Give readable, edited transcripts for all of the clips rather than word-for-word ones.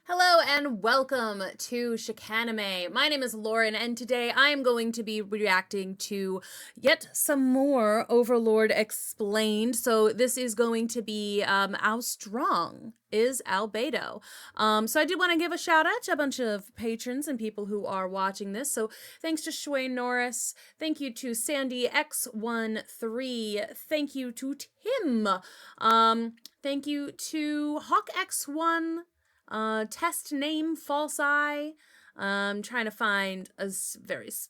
Hello and welcome to Chicanime. My name is Lauren and today I am going to be reacting to yet some more Overlord Explained. So this is going to be how strong is Albedo. So I did want to give a shout out to a bunch of patrons and people who are watching this. So thanks to Shway Norris, thank you to Sandy X13, thank you to Tim, thank you to Hawk X1, test name false eye. Trying to find a George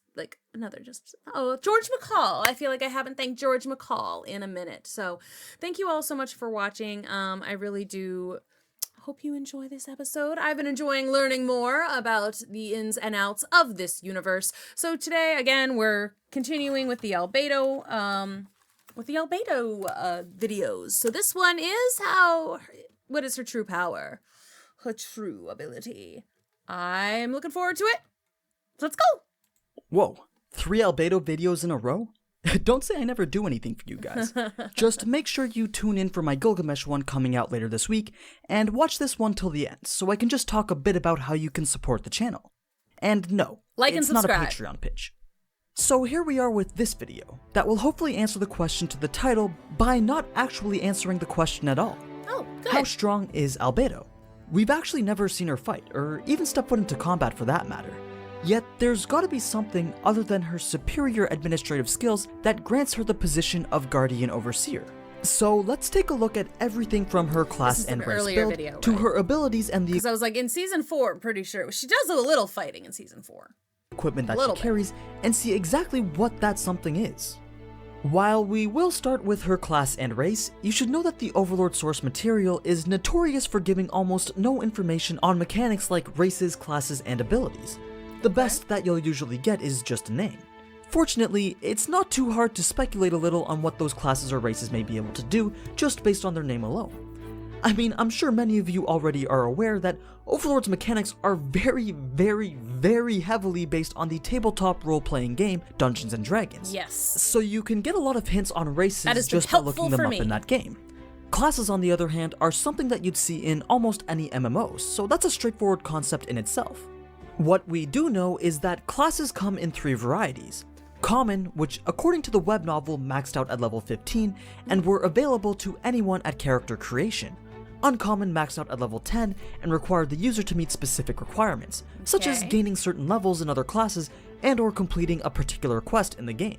McCall. I feel like I haven't thanked George McCall in a minute. So thank you all so much for watching. I really do hope you enjoy this episode. I've been enjoying learning more about the ins and outs of this universe. So today, again, we're continuing with the Albedo, videos. So this one is what is her true power? Her true ability. I'm looking forward to it. Let's go. Whoa, 3 Albedo videos in a row? Don't say I never do anything for you guys. Just make sure you tune in for my Gilgamesh one coming out later this week, and watch this one till the end, so I can just talk a bit about how you can support the channel. And no, it's not a Patreon pitch. So here we are with this video, that will hopefully answer the question to the title by not actually answering the question at all. Oh, good. How strong is Albedo? We've actually never seen her fight, or even step foot into combat for that matter. Yet there's gotta be something other than her superior administrative skills that grants her the position of Guardian Overseer. So let's take a look at everything from her class and race build to her abilities and the because I was like, in season 4, I'm pretty sure she does a little fighting in season 4. Equipment that she carries and see exactly what that something is. While we will start with her class and race, you should know that the Overlord source material is notorious for giving almost no information on mechanics like races, classes, and abilities. The best that you'll usually get is just a name. Fortunately, it's not too hard to speculate a little on what those classes or races may be able to do just based on their name alone. I mean, I'm sure many of you already are aware that Overlord's mechanics are very heavily based on the tabletop role-playing game Dungeons & Dragons. Yes. So you can get a lot of hints on races just by looking them up in that game. Classes, on the other hand, are something that you'd see in almost any MMOs, so that's a straightforward concept in itself. What we do know is that classes come in 3 varieties. Common, which according to the web novel maxed out at level 15 and were available to anyone at character creation. Uncommon maxed out at level 10 and required the user to meet specific requirements, such as gaining certain levels in other classes and or completing a particular quest in the game.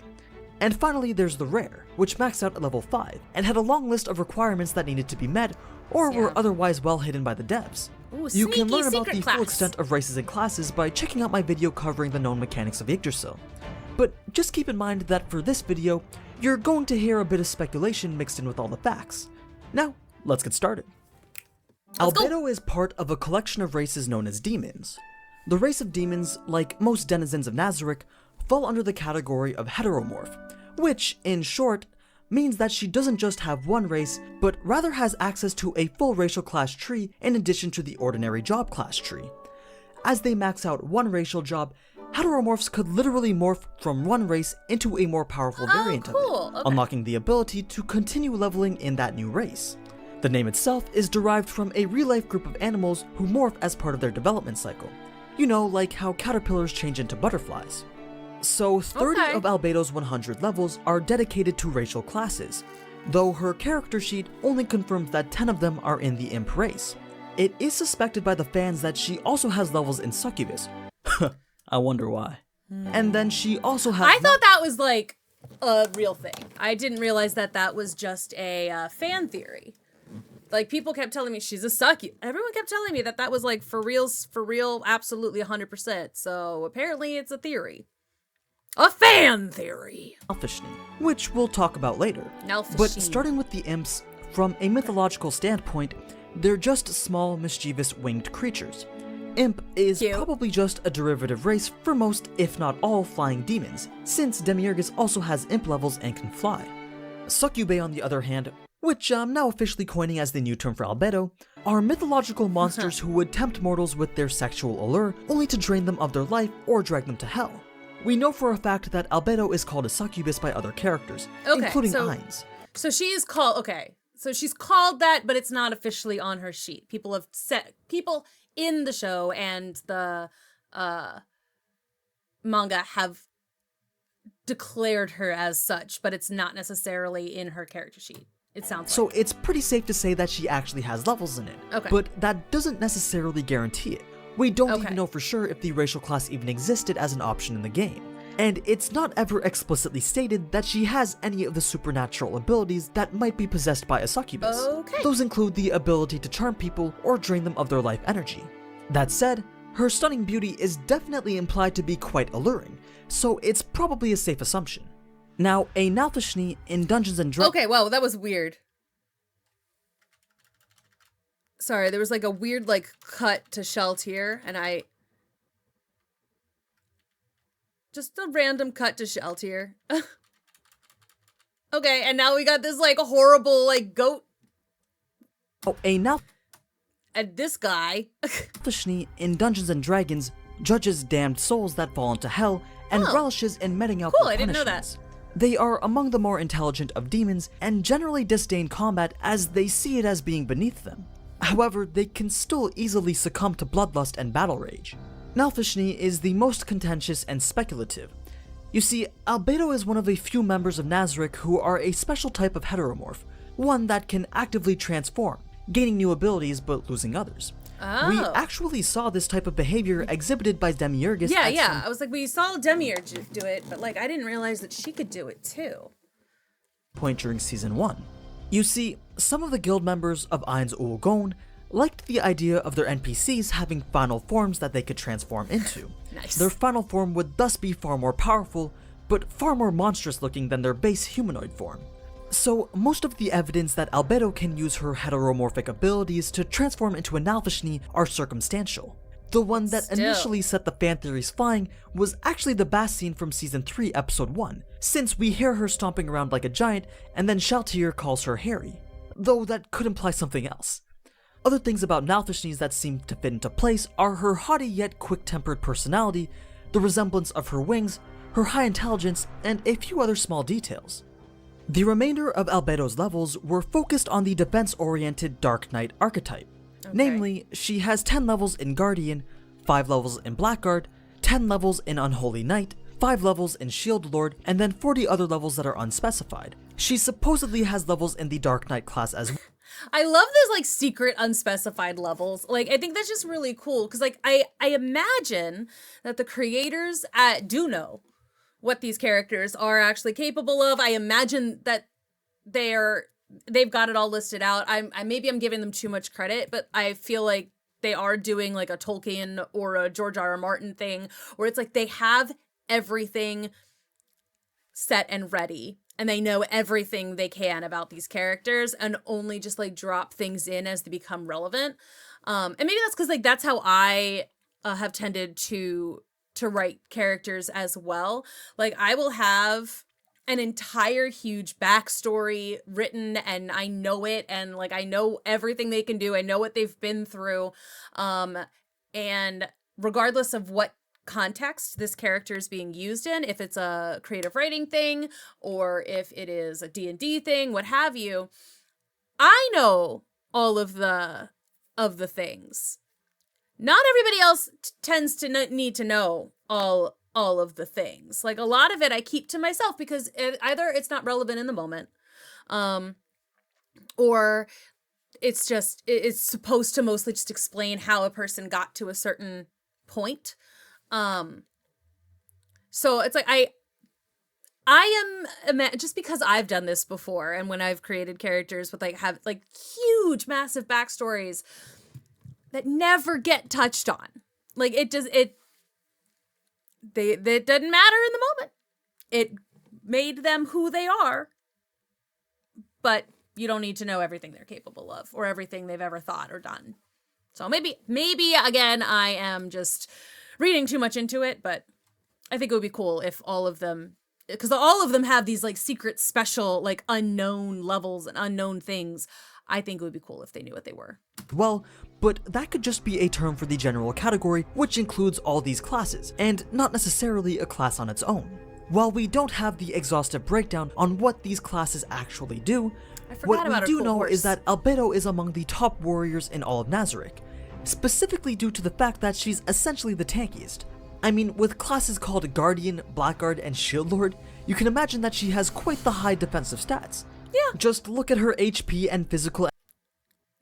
And finally there's the rare, which maxed out at level 5 and had a long list of requirements that needed to be met or were otherwise well hidden by the devs. Ooh, you can learn about the full extent of races and classes by checking out my video covering the known mechanics of Yggdrasil. But just keep in mind that for this video, you're going to hear a bit of speculation mixed in with all the facts. Now, let's get started. Albedo is part of a collection of races known as demons. The race of demons, like most denizens of Nazarick, fall under the category of heteromorph, which, in short, means that she doesn't just have one race, but rather has access to a full racial class tree in addition to the ordinary job class tree. As they max out one racial job, heteromorphs could literally morph from one race into a more powerful variant of it, unlocking the ability to continue leveling in that new race. The name itself is derived from a real-life group of animals who morph as part of their development cycle. You know, like how caterpillars change into butterflies. So 30 of Albedo's 100 levels are dedicated to racial classes, though her character sheet only confirms that 10 of them are in the imp race. It is suspected by the fans that she also has levels in succubus. I wonder why. And then she also has— I thought that was like a real thing. I didn't realize that that was just a fan theory. Like, people kept telling me she's a succubus. Everyone kept telling me that that was like for real, absolutely 100%. So apparently it's a theory. A fan theory. Elfishni, which we'll talk about later. But starting with the imps, from a mythological standpoint, they're just small, mischievous winged creatures. Imp is probably just a derivative race for most, if not all, flying demons, since Demiurgus also has imp levels and can fly. Succubae, on the other hand, which I'm now officially coining as the new term for Albedo, are mythological monsters who would tempt mortals with their sexual allure only to drain them of their life or drag them to hell. We know for a fact that Albedo is called a succubus by other characters, including Ainz. So she is called, so she's called that, but it's not officially on her sheet. People in the show and the manga have declared her as such, but it's not necessarily in her character sheet. It sounds So like. it's pretty safe to say that she actually has levels in it. Okay. But that doesn't necessarily guarantee it. We don't Okay. even know for sure if the racial class even existed as an option in the game. And it's not ever explicitly stated that she has any of the supernatural abilities that might be possessed by a succubus. Okay. Those include the ability to charm people or drain them of their life energy. That said, her stunning beauty is definitely implied to be quite alluring, so it's probably a safe assumption. Now, a Nalthashni in Dungeons & Dragons— Okay, wow, that was weird. Sorry, there was like a weird like cut to Sheltier, and just a random cut to Sheltier. Okay, and now we got this like horrible like goat a and this guy. Nalthashni in Dungeons & Dragons judges damned souls that fall into hell and Oh. relishes in meting out Cool, their I didn't know punishments. They are among the more intelligent of demons and generally disdain combat as they see it as being beneath them. However, they can still easily succumb to bloodlust and battle rage. Nalthashni is the most contentious and speculative. You see, Albedo is one of a few members of Nazarick who are a special type of heteromorph, one that can actively transform, gaining new abilities but losing others. Oh. We actually saw this type of behavior exhibited by Demiurgus Yeah, at yeah. some I was like, we saw Demiurge do it, but like I didn't realize that she could do it too. point during Season 1. You see, some of the guild members of Ainz Ooal liked the idea of their NPCs having final forms that they could transform into. Nice. Their final form would thus be far more powerful, but far more monstrous looking than their base humanoid form. So, most of the evidence that Albedo can use her heteromorphic abilities to transform into a Nalthashni are circumstantial. The one that Still. initially set the fan theories flying was actually the bass scene from Season 3, Episode 1, since we hear her stomping around like a giant, and then Sheltier calls her hairy, though that could imply something else. Other things about Nalthashnis that seem to fit into place are her haughty yet quick-tempered personality, the resemblance of her wings, her high intelligence, and a few other small details. The remainder of Albedo's levels were focused on the defense-oriented Dark Knight archetype. Namely, she has 10 levels in Guardian, 5 levels in Blackguard, 10 levels in Unholy Knight, 5 levels in Shield Lord, and then 40 other levels that are unspecified. She supposedly has levels in the Dark Knight class as well. I love this like secret unspecified levels. Like I think that's just really cool because like I imagine that the creators do know what these characters are actually capable of. I imagine that they've got it all listed out. Maybe I'm giving them too much credit, but I feel like they are doing like a Tolkien or a George R.R. Martin thing where it's like they have everything set and ready and they know everything they can about these characters and only just like drop things in as they become relevant. And maybe that's because like that's how I have tended to write characters as well. Like I will have an entire huge backstory written and I know it and like I know everything they can do. I know what they've been through. And regardless of what context this character is being used in, if it's a creative writing thing or if it is a D&D thing, what have you, I know all of the things. Not everybody else tends to need to know all of the things. Like a lot of it I keep to myself because either it's not relevant in the moment, or it's supposed to mostly just explain how a person got to a certain point. So it's like I am just because I've done this before and when I've created characters with like have like huge massive backstories that never get touched on. Like it doesn't matter in the moment. It made them who they are, but you don't need to know everything they're capable of or everything they've ever thought or done. So maybe again, I am just reading too much into it, but I think it would be cool if all of them, because all of them have these like secret special like unknown levels and unknown things. I think it would be cool if they knew what they were. Well, but that could just be a term for the general category, which includes all these classes, and not necessarily a class on its own. While we don't have the exhaustive breakdown on what these classes actually do, what we do know is that Albedo is among the top warriors in all of Nazarick. specifically due to the fact that she's essentially the tankiest. I mean, with classes called Guardian, Blackguard, and Shield Lord, you can imagine that she has quite the high defensive stats. Yeah. Just look at her HP and physical.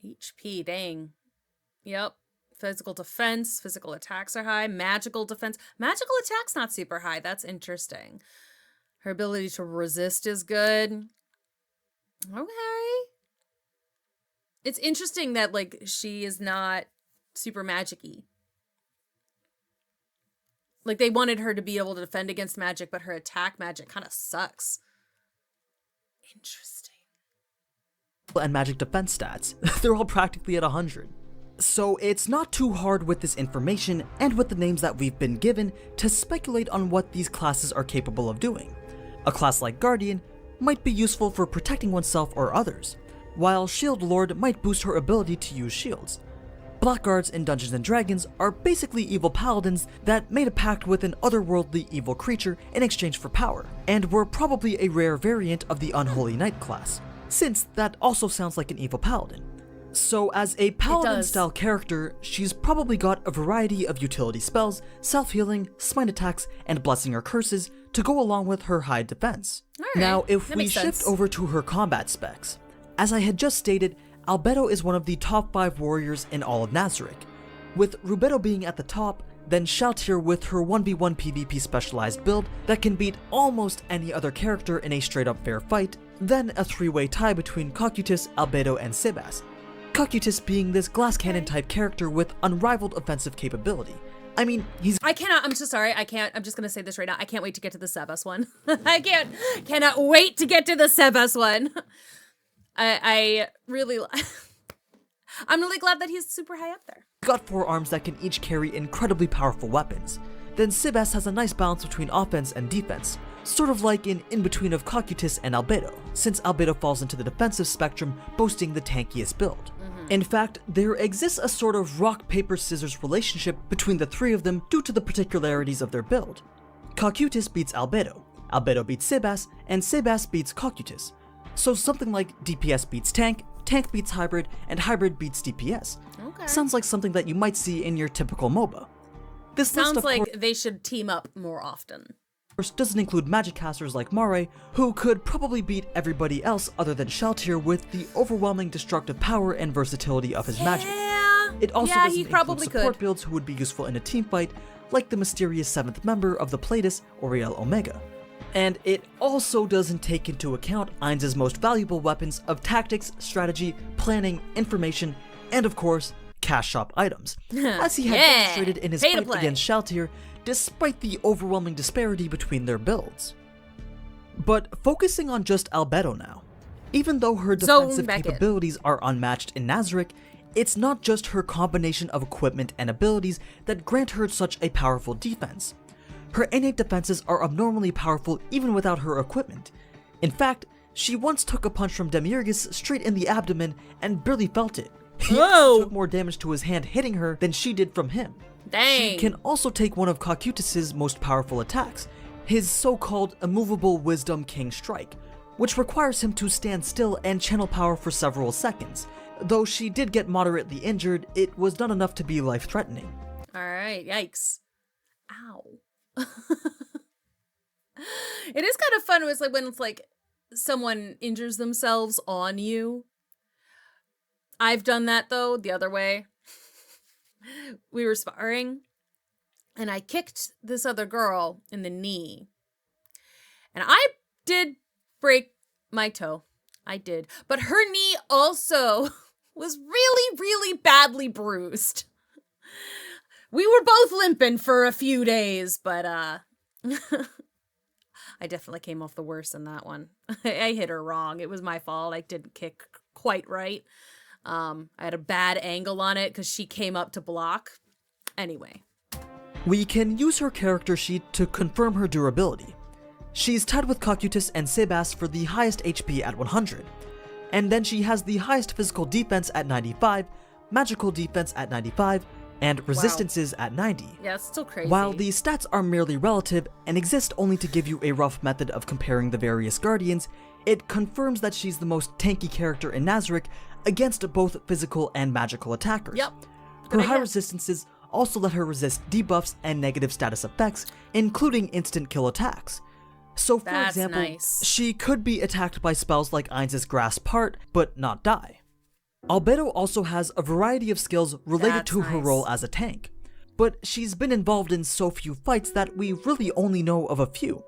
HP, dang. Yep. Physical defense, physical attacks are high. Magical defense. Magical attacks not super high. That's interesting. Her ability to resist is good. Okay. It's interesting that, like, she is not super magic-y. Like, they wanted her to be able to defend against magic, but her attack magic kind of sucks. Interesting. And magic defense stats. They're all practically at 100. So it's not too hard with this information and with the names that we've been given to speculate on what these classes are capable of doing. A class like Guardian might be useful for protecting oneself or others, while Shield Lord might boost her ability to use shields. Blackguards in Dungeons & Dragons are basically evil paladins that made a pact with an otherworldly evil creature in exchange for power, and were probably a rare variant of the Unholy Knight class, since that also sounds like an evil paladin. So as a paladin-style character, she's probably got a variety of utility spells, self-healing, smite attacks, and blessing or curses to go along with her high defense. Right, now, if we shift over to her combat specs, as I had just stated, Albedo is one of the top 5 warriors in all of Nazarick, with Rubedo being at the top, then Shaltir with her 1v1 PvP specialized build that can beat almost any other character in a straight-up fair fight, then a 3-way tie between Cocytus, Albedo, and Sebas. Cocytus being this glass cannon type character with unrivaled offensive capability. I mean, I'm so sorry, I'm just gonna say this right now. I can't wait to get to the Sebas one. Cannot wait to get to the Sebas one. I'm really glad that he's super high up there. Got 4 arms that can each carry incredibly powerful weapons. Then Sebas has a nice balance between offense and defense, sort of like an in-between of Cocytus and Albedo, since Albedo falls into the defensive spectrum, boasting the tankiest build. In fact, there exists a sort of rock-paper-scissors relationship between the 3 of them due to the particularities of their build. Cocytus beats Albedo, Albedo beats Sebas, and Sebas beats Cocytus. So something like DPS beats tank, tank beats hybrid, and hybrid beats DPS. Okay. Sounds like something that you might see in your typical MOBA. This sounds like they should team up more often. Doesn't include magic casters like Mare, who could probably beat everybody else other than Shaltir with the overwhelming destructive power and versatility of his magic. It also doesn't include support builds who would be useful in a team fight, like the mysterious 7th member of the Pleiades, Ooal Omega. And it also doesn't take into account Ainz's most valuable weapons of tactics, strategy, planning, information, and of course, cash shop items, as he had demonstrated in his fight against Shaltir, despite the overwhelming disparity between their builds. But focusing on just Albedo now, even though her defensive capabilities are unmatched in Nazarick, it's not just her combination of equipment and abilities that grant her such a powerful defense. Her innate defenses are abnormally powerful even without her equipment. In fact, she once took a punch from Demiurgus straight in the abdomen and barely felt it. He took more damage to his hand hitting her than she did from him. Dang. She can also take one of Cocytus's most powerful attacks, his so-called immovable Wisdom King Strike, which requires him to stand still and channel power for several seconds. Though she did get moderately injured, it was not enough to be life-threatening. Alright, yikes. Ow. It is kind of fun when it's like someone injures themselves on you. I've done that though, the other way. We were sparring, and I kicked this other girl in the knee. And I did break my toe. I did. But her knee also was really, really badly bruised. We were both limping for a few days, but I definitely came off the worst in that one. I hit her wrong. It was my fault. I didn't kick quite right. I had a bad angle on it because she came up to block. Anyway. We can use her character sheet to confirm her durability. She's tied with Cocytus and Sebas for the highest HP at 100, and then she has the highest physical defense at 95, magical defense at 95, and resistances at 90. Yeah, it's still crazy. While the stats are merely relative and exist only to give you a rough method of comparing the various Guardians, it confirms that she's the most tanky character in Nazarick against both physical and magical attackers. Yep. Her high idea. resistances also let her resist debuffs and negative status effects, including instant kill attacks. So for That's example, nice. she could be attacked by spells like Ainz's Grasp Part, but not die. Albedo also has a variety of skills related That's to her nice. role as a tank, but she's been involved in so few fights that we really only know of a few.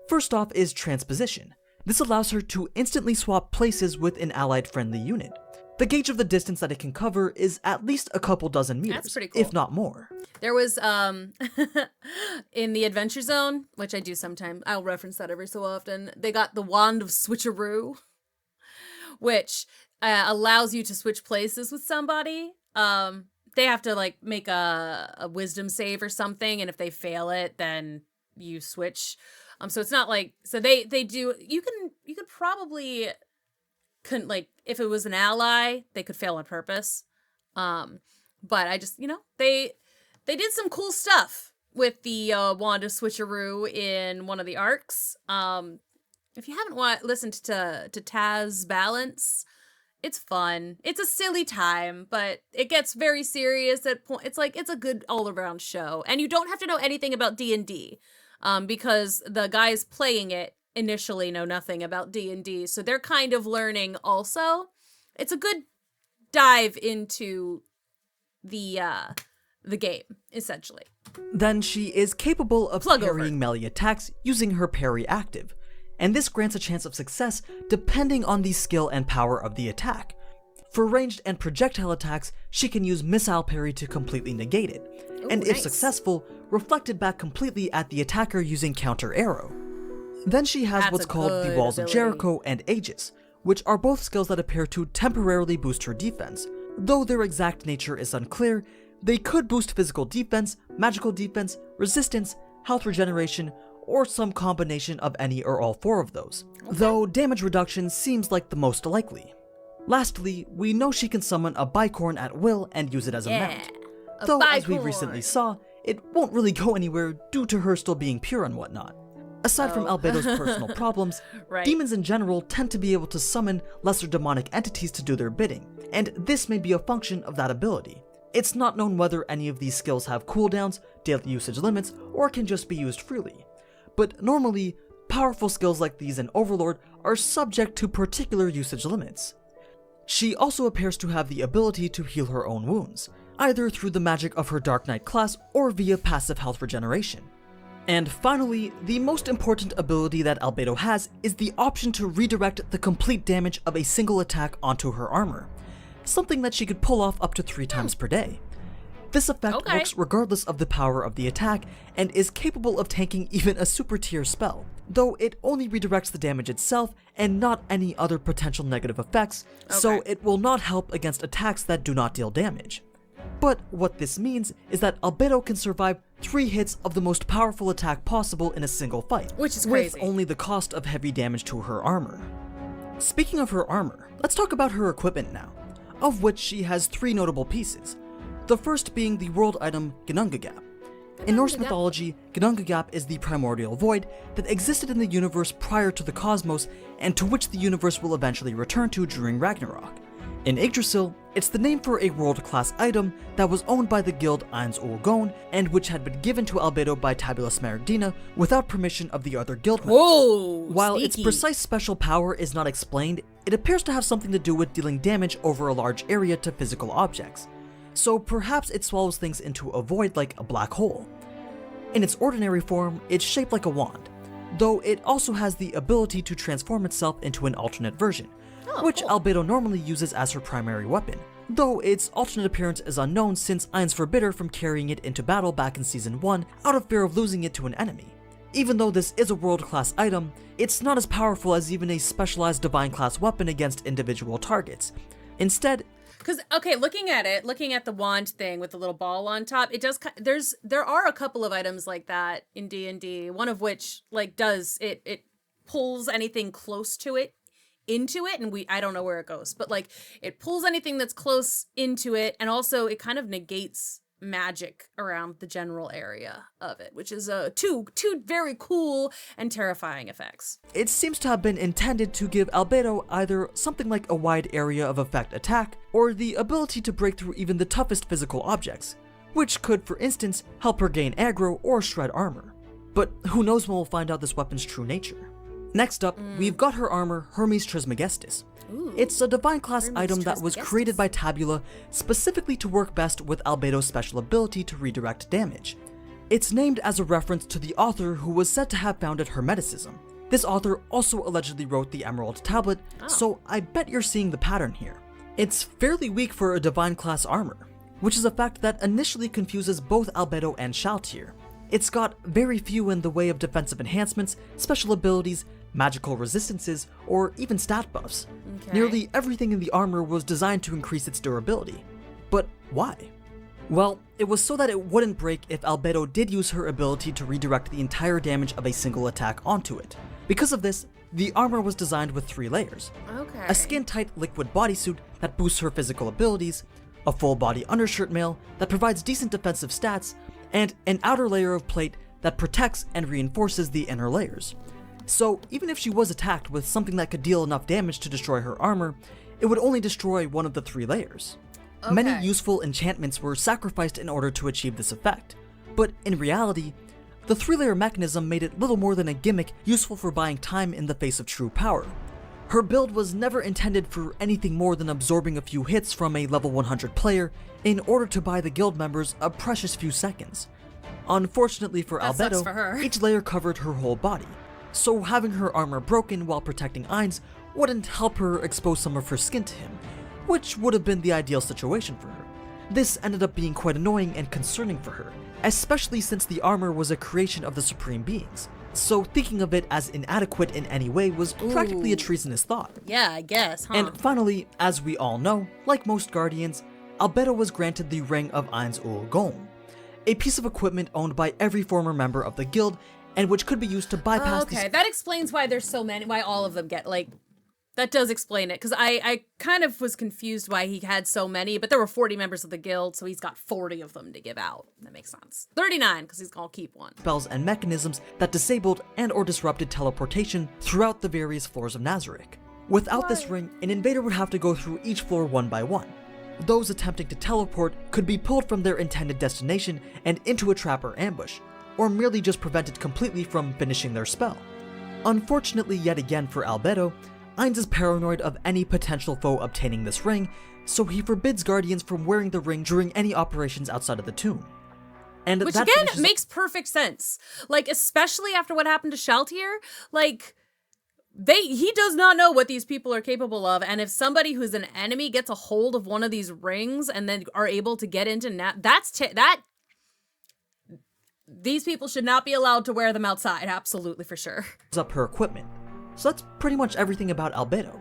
First off is transposition. This allows her to instantly swap places with an allied friendly unit. The gauge of the distance that it can cover is at least a couple dozen meters, That's pretty cool. if not more. There was in the Adventure Zone, which I do sometimes, I'll reference that every so often. They got the Wand of Switcheroo, which allows you to switch places with somebody. They have to like make a wisdom save or something, and if they fail it, then you switch. So it's not like they do. You could probably couldn't like if it was an ally, they could fail on purpose. But I just they did some cool stuff with the Wand of Switcheroo in one of the arcs. If you haven't listened to Taz Balance, it's fun. It's a silly time, but it gets very serious at point. It's like it's a good all around show, and you don't have to know anything about D&D, because the guys playing it initially know nothing about D&D, so they're kind of learning also. It's a good dive into the game, essentially. Then she is capable of Plug over. parrying melee attacks using her parry active, and this grants a chance of success depending on the skill and power of the attack. For ranged and projectile attacks, she can use missile parry to completely negate it, and if nice. successful, reflect it back completely at the attacker using counter arrow. Then she has That's what's a called the good Walls of ability. Jericho and Aegis, which are both skills that appear to temporarily boost her defense. Though their exact nature is unclear, they could boost physical defense, magical defense, resistance, health regeneration, or some combination of any or all four of those, though damage reduction seems like the most likely. Lastly, we know she can summon a bicorn at will and use it as a mount. Though, as we recently saw, it won't really go anywhere due to her still being pure and whatnot. Aside from Albedo's personal problems, Right. demons in general tend to be able to summon lesser demonic entities to do their bidding, and this may be a function of that ability. It's not known whether any of these skills have cooldowns, daily usage limits, or can just be used freely. But normally, powerful skills like these in Overlord are subject to particular usage limits. She also appears to have the ability to heal her own wounds, either through the magic of her Dark Knight class or via passive health regeneration. And finally, the most important ability that Albedo has is the option to redirect the complete damage of a single attack onto her armor, something that she could pull off up to 3 times per day. This effect works regardless of the power of the attack and is capable of tanking even a super tier spell, though it only redirects the damage itself and not any other potential negative effects, so it will not help against attacks that do not deal damage. But what this means is that Albedo can survive 3 hits of the most powerful attack possible in a single fight, Which is with crazy. only the cost of heavy damage to her armor. Speaking of her armor, let's talk about her equipment now, of which she has 3 notable pieces. The first being the world item Ginnungagap. In Norse mythology, Ginnungagap is the primordial void that existed in the universe prior to the cosmos and to which the universe will eventually return to during Ragnarok. In Yggdrasil, it's the name for a world-class item that was owned by the guild Ainz and which had been given to Albedo by Tabula Smaragdina without permission of the other guild members. Whoa! While its sneaky. precise special power is not explained, it appears to have something to do with dealing damage over a large area to physical objects. So perhaps it swallows things into a void like a black hole. In its ordinary form, it's shaped like a wand, though it also has the ability to transform itself into an alternate version, which Albedo normally uses as her primary weapon, though its alternate appearance is unknown since Ainz forbid her from carrying it into battle back in Season 1 out of fear of losing it to an enemy. Even though this is a world-class item, it's not as powerful as even a specialized divine class weapon against individual targets. Instead, Because looking at the wand thing with the little ball on top, it does. There are a couple of items like that in D&D. One of which does it pulls anything close to it into it, and I don't know where it goes, but it pulls anything that's close into it, and also it kind of negates magic around the general area of it, which is two very cool and terrifying effects. It seems to have been intended to give Albedo either something like a wide area of effect attack, or the ability to break through even the toughest physical objects, which could, for instance, help her gain aggro or shred armor. But who knows when we'll find out this weapon's true nature. Next up, we've got her armor, Hermes Trismegistus. Ooh, it's a divine class Hermes item that was Trismegistus. created by Tabula specifically to work best with Albedo's special ability to redirect damage. It's named as a reference to the author who was said to have founded Hermeticism. This author also allegedly wrote the Emerald Tablet, so I bet you're seeing the pattern here. It's fairly weak for a divine class armor, which is a fact that initially confuses both Albedo and Shaltir. It's got very few in the way of defensive enhancements, special abilities, magical resistances, or even stat buffs. Okay. Nearly everything in the armor was designed to increase its durability. But why? Well, it was so that it wouldn't break if Albedo did use her ability to redirect the entire damage of a single attack onto it. Because of this, the armor was designed with 3 layers. Okay. A skin-tight liquid bodysuit that boosts her physical abilities, a full-body undershirt mail that provides decent defensive stats, and an outer layer of plate that protects and reinforces the inner layers. So even if she was attacked with something that could deal enough damage to destroy her armor, it would only destroy one of the 3 layers. Okay. Many useful enchantments were sacrificed in order to achieve this effect, but in reality, the 3-layer mechanism made it little more than a gimmick useful for buying time in the face of true power. Her build was never intended for anything more than absorbing a few hits from a level 100 player in order to buy the guild members a precious few seconds. Unfortunately for That sucks Albedo, for her. each layer covered her whole body, so having her armor broken while protecting Ainz wouldn't help her expose some of her skin to him, which would have been the ideal situation for her. This ended up being quite annoying and concerning for her, especially since the armor was a creation of the Supreme Beings, so thinking of it as inadequate in any way was practically a treasonous thought. Yeah, I guess, huh? And finally, as we all know, like most Guardians, Albedo was granted the Ring of Ainz Ooal, a piece of equipment owned by every former member of the guild, and which could be used to bypass okay, that explains why there's so many, why all of them get, like, that does explain it, because I kind of was confused why he had so many, but there were 40 members of the guild, so he's got 40 of them to give out. That makes sense. 39, because he's gonna keep one. spells and mechanisms that disabled and or disrupted teleportation throughout the various floors of Nazarick. Without this ring, an invader would have to go through each floor one by one. Those attempting to teleport could be pulled from their intended destination and into a trap or ambush, or merely just prevented completely from finishing their spell. Unfortunately, yet again for Albedo, Ainz is paranoid of any potential foe obtaining this ring, so he forbids Guardians from wearing the ring during any operations outside of the tomb. And Which that again finishes- makes perfect sense. Like, especially after what happened to Shaltir, like, he does not know what these people are capable of, and if somebody who's an enemy gets a hold of one of these rings and then are able to get into these people should not be allowed to wear them outside, absolutely, for sure. up her equipment. So that's pretty much everything about Albedo.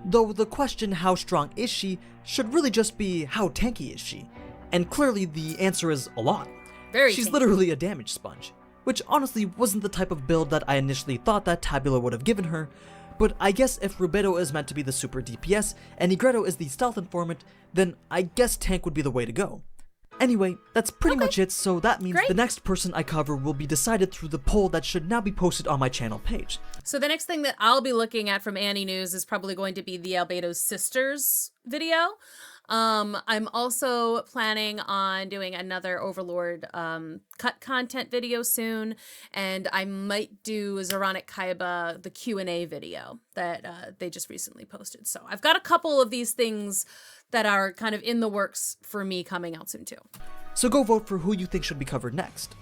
Though the question, how strong is she, should really just be, how tanky is she? And clearly the answer is a lot. Very She's tanky. literally a damage sponge, which honestly wasn't the type of build that I initially thought that Tabula would have given her, but I guess if Rubedo is meant to be the super DPS and Negredo is the stealth informant, then I guess tank would be the way to go. Anyway, that's pretty much it, so that means Great. the next person I cover will be decided through the poll that should now be posted on my channel page. So the next thing that I'll be looking at from AniNews is probably going to be the Albedo's sisters video. I'm also planning on doing another Overlord cut content video soon, and I might do Zoronic Kaiba, the Q&A video that they just recently posted. So I've got a couple of these things that are kind of in the works for me coming out soon too. So go vote for who you think should be covered next.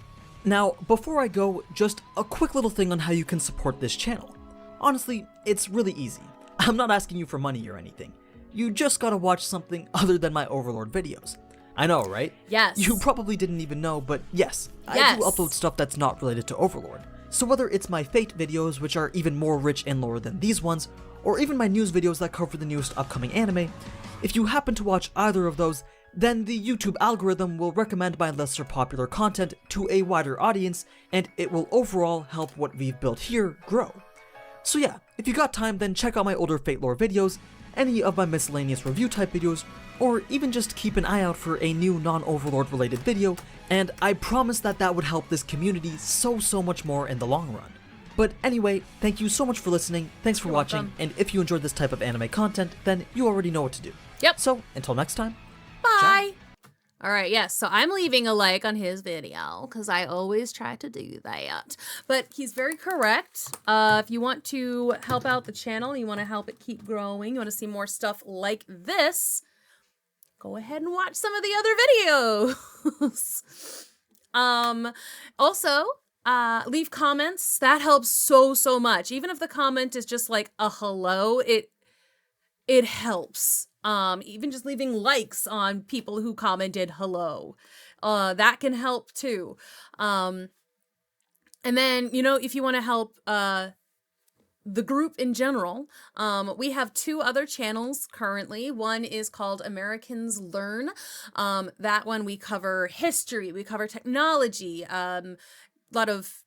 Now, before I go, just a quick little thing on how you can support this channel. Honestly, it's really easy. I'm not asking you for money or anything. You just gotta watch something other than my Overlord videos. I know, right? Yes. You probably didn't even know, but yes, I Yes. do upload stuff that's not related to Overlord. So whether it's my Fate videos, which are even more rich in lore than these ones, or even my news videos that cover the newest upcoming anime, if you happen to watch either of those, then the YouTube algorithm will recommend my lesser popular content to a wider audience, and it will overall help what we've built here grow. So yeah, if you got time, then check out my older Fate lore videos, any of my miscellaneous review type videos, or even just keep an eye out for a new non-Overlord related video, and I promise that that would help this community so much more in the long run. But anyway, thank you so much for listening, thanks for watching, welcome. and if you enjoyed this type of anime content, then you already know what to do. Yep. So, until next time, Bye. All right, yes, so I'm leaving a like on his video because I always try to do that. But he's very correct. If you want to help out the channel, you want to help it keep growing, you want to see more stuff like this, go ahead and watch some of the other videos. Also, leave comments. That helps so much. Even if the comment is just like a hello, it helps. Even just leaving likes on people who commented hello, that can help too. And then, you know, if you want to help the group in general, we have 2 other channels currently. One is called Americans Learn. That one we cover history, we cover technology, lot of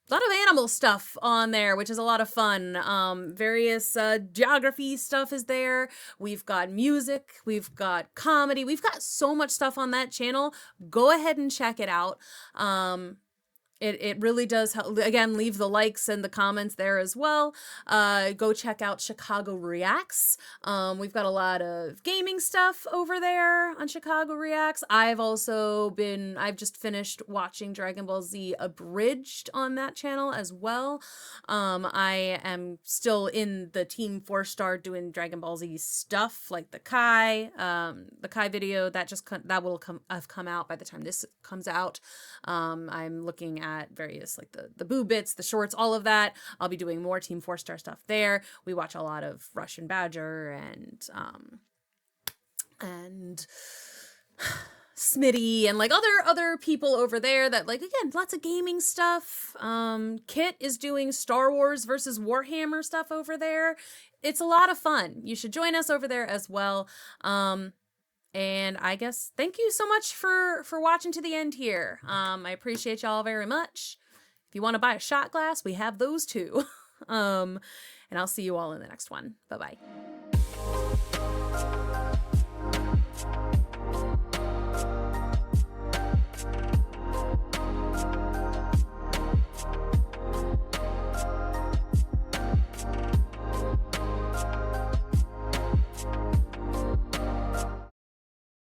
animal stuff on there, which is a lot of fun. Various geography stuff is there. We've got music, we've got comedy, we've got so much stuff on that channel. Go ahead and check it out. It really does help. Again, leave the likes and the comments there as well. Go check out Chicago Reacts. We've got a lot of gaming stuff over there on Chicago Reacts. I've just finished watching Dragon Ball Z Abridged on that channel as well. I am still in the Team 4-Star doing Dragon Ball Z stuff, like the Kai video that will have come out by the time this comes out. I'm looking at various, like the boo bits, the shorts, all of that. I'll be doing more Team 4-Star stuff there. We watch a lot of Russian Badger and Smitty and like other people over there that, like, again, lots of gaming stuff. Kit is doing Star Wars versus Warhammer stuff over there. It's a lot of fun. You should join us over there as well. And I guess thank you so much for watching to the end here. I appreciate y'all very much. If you want to buy a shot glass, we have those too. And I'll see you all in the next one. Bye-bye.